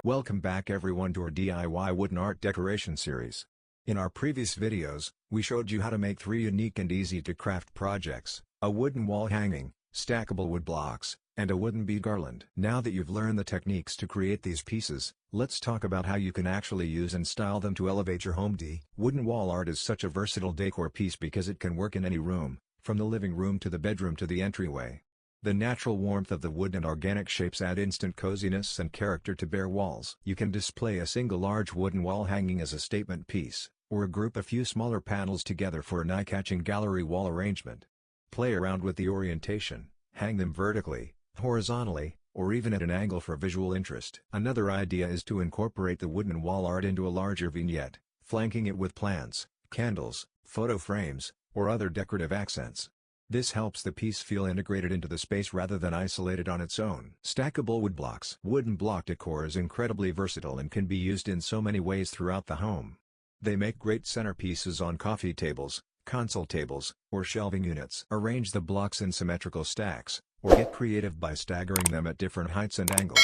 Welcome back everyone to our DIY wooden art decoration series. In our previous videos, we showed you how to make 3 unique and easy to craft projects: a wooden wall hanging, stackable wood blocks, and a wooden bead garland. Now that you've learned the techniques to create these pieces, let's talk about how you can actually use and style them to elevate your home. Wooden wall art is such a versatile decor piece because it can work in any room, from the living room to the bedroom to the entryway. The natural warmth of the wood and organic shapes add instant coziness and character to bare walls. You can display a single large wooden wall hanging as a statement piece, or group a few smaller panels together for an eye-catching gallery wall arrangement. Play around with the orientation, hang them vertically, horizontally, or even at an angle for visual interest. Another idea is to incorporate the wooden wall art into a larger vignette, flanking it with plants, candles, photo frames, or other decorative accents. This helps the piece feel integrated into the space rather than isolated on its own. Stackable wood blocks. Wooden block decor is incredibly versatile and can be used in so many ways throughout the home. They make great centerpieces on coffee tables, console tables, or shelving units. Arrange the blocks in symmetrical stacks, or get creative by staggering them at different heights and angles.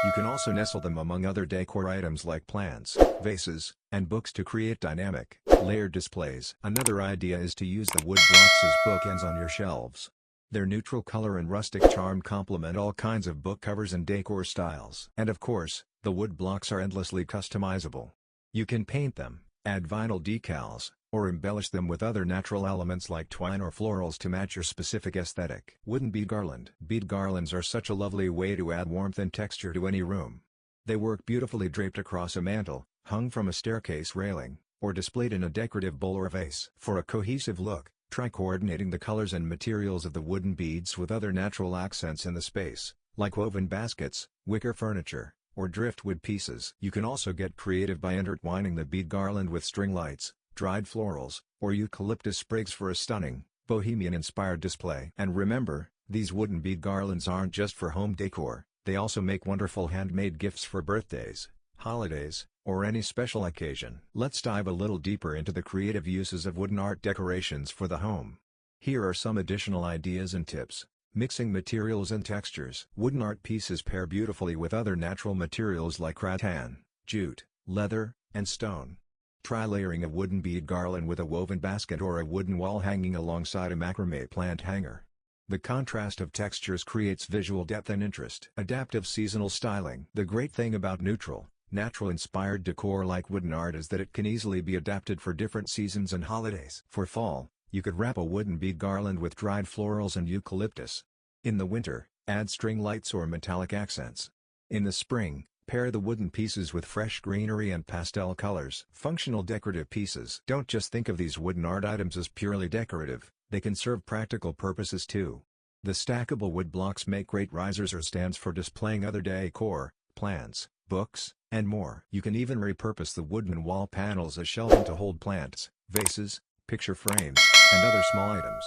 You can also nestle them among other decor items like plants, vases, and books to create dynamic, layered displays. Another idea is to use the wood blocks as bookends on your shelves. Their neutral color and rustic charm complement all kinds of book covers and decor styles. And of course, the wood blocks are endlessly customizable. You can paint them, add vinyl decals, or embellish them with other natural elements like twine or florals to match your specific aesthetic. Wooden bead garland. Bead garlands are such a lovely way to add warmth and texture to any room. They work beautifully draped across a mantel, hung from a staircase railing, or displayed in a decorative bowl or vase. For a cohesive look, try coordinating the colors and materials of the wooden beads with other natural accents in the space, like woven baskets, wicker furniture, or driftwood pieces. You can also get creative by intertwining the bead garland with string lights, dried florals, or eucalyptus sprigs for a stunning, bohemian-inspired display. And remember, these wooden bead garlands aren't just for home decor, they also make wonderful handmade gifts for birthdays, holidays, or any special occasion. Let's dive a little deeper into the creative uses of wooden art decorations for the home. Here are some additional ideas and tips. Mixing materials and textures. Wooden art pieces pair beautifully with other natural materials like rattan, jute, leather, and stone. Try layering a wooden bead garland with a woven basket or a wooden wall hanging alongside a macrame plant hanger. The contrast of textures creates visual depth and interest. Adaptive seasonal styling. The great thing about neutral, natural-inspired decor like wooden art is that it can easily be adapted for different seasons and holidays. For fall, you could wrap a wooden bead garland with dried florals and eucalyptus. In the winter, add string lights or metallic accents. In the spring, pair the wooden pieces with fresh greenery and pastel colors. Functional decorative pieces. Don't just think of these wooden art items as purely decorative, they can serve practical purposes too. The stackable wood blocks make great risers or stands for displaying other decor, plants, books, and more. You can even repurpose the wooden wall panels as shelving to hold plants, vases, picture frames, and other small items.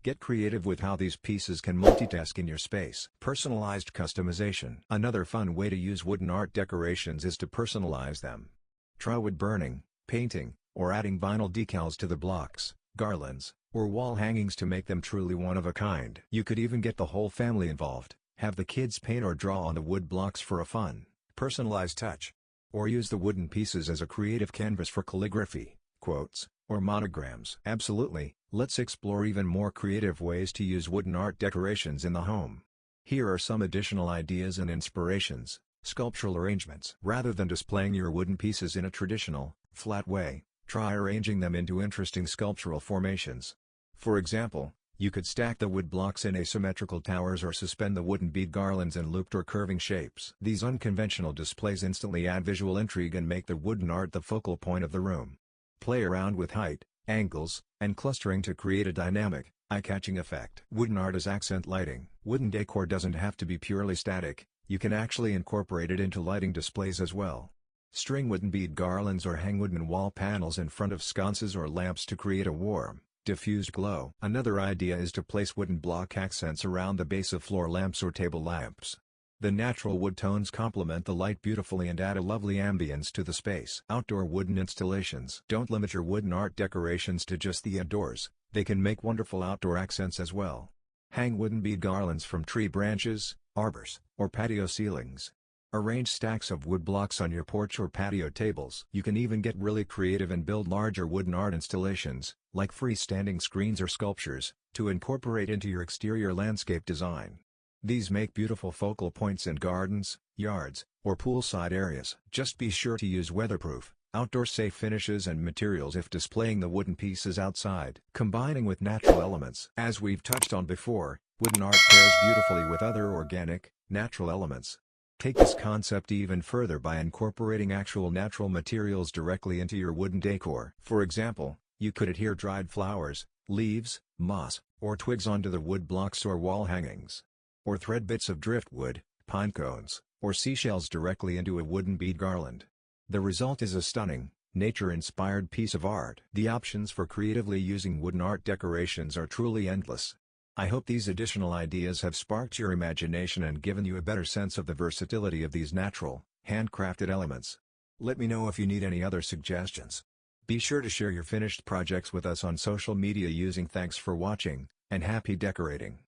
Get creative with how these pieces can multitask in your space. Personalized customization. Another fun way to use wooden art decorations is to personalize them. Try wood burning, painting, or adding vinyl decals to the blocks, garlands, or wall hangings to make them truly one of a kind. You could even get the whole family involved, have the kids paint or draw on the wood blocks for a fun, personalized touch. Or use the wooden pieces as a creative canvas for calligraphy, quotes, or monograms. Absolutely. Let's explore even more creative ways to use wooden art decorations in the home. Here are some additional ideas and inspirations. Sculptural arrangements. Rather than displaying your wooden pieces in a traditional, flat way, try arranging them into interesting sculptural formations. For example, you could stack the wood blocks in asymmetrical towers or suspend the wooden bead garlands in looped or curving shapes. These unconventional displays instantly add visual intrigue and make the wooden art the focal point of the room. Play around with height, angles, and clustering to create a dynamic, eye-catching effect. Wooden art as accent lighting. Wooden decor doesn't have to be purely static, you can actually incorporate it into lighting displays as well. String wooden bead garlands or hang wooden wall panels in front of sconces or lamps to create a warm, diffused glow. Another idea is to place wooden block accents around the base of floor lamps or table lamps. The natural wood tones complement the light beautifully and add a lovely ambience to the space. Outdoor wooden installations. Don't limit your wooden art decorations to just the outdoors, they can make wonderful outdoor accents as well. Hang wooden bead garlands from tree branches, arbors, or patio ceilings. Arrange stacks of wood blocks on your porch or patio tables. You can even get really creative and build larger wooden art installations, like freestanding screens or sculptures, to incorporate into your exterior landscape design. These make beautiful focal points in gardens, yards, or poolside areas. Just be sure to use weatherproof, outdoor-safe finishes and materials if displaying the wooden pieces outside. Combining with natural elements. As we've touched on before, wooden art pairs beautifully with other organic, natural elements. Take this concept even further by incorporating actual natural materials directly into your wooden decor. For example, you could adhere dried flowers, leaves, moss, or twigs onto the wood blocks or wall hangings. Or thread bits of driftwood, pine cones, or seashells directly into a wooden bead garland. The result is a stunning, nature-inspired piece of art. The options for creatively using wooden art decorations are truly endless. I hope these additional ideas have sparked your imagination and given you a better sense of the versatility of these natural, handcrafted elements. Let me know if you need any other suggestions. Be sure to share your finished projects with us on social media using Thanks for watching, and happy decorating.